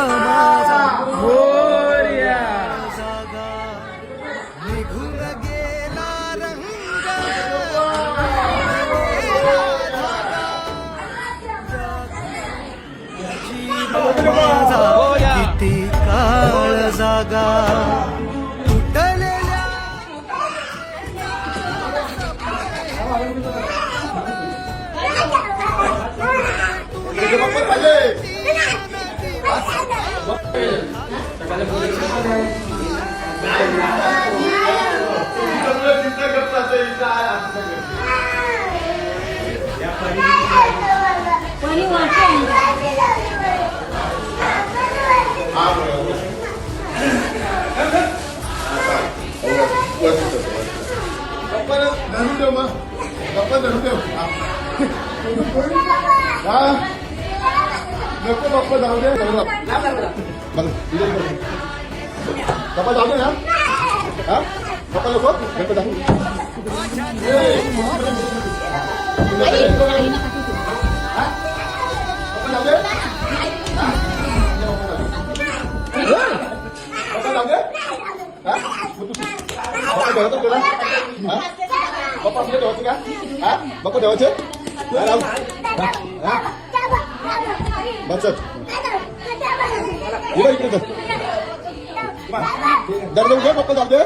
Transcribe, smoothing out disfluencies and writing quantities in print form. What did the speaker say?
माझा मोरया. निघून गेला रंग माझा किती काळ जागा तुटलेल्या धरून ठेव मग गप्पा धरून ठेव नको गप्पा जाऊ दे गप्पा जाऊ दे ना हा गप्पा नको गप्पा जाऊ बाप्पा तुला ठेवायचं का हा बाप्पा ठेवायचे बचत इकडे दर देऊ घे बाप्पा जाऊ दे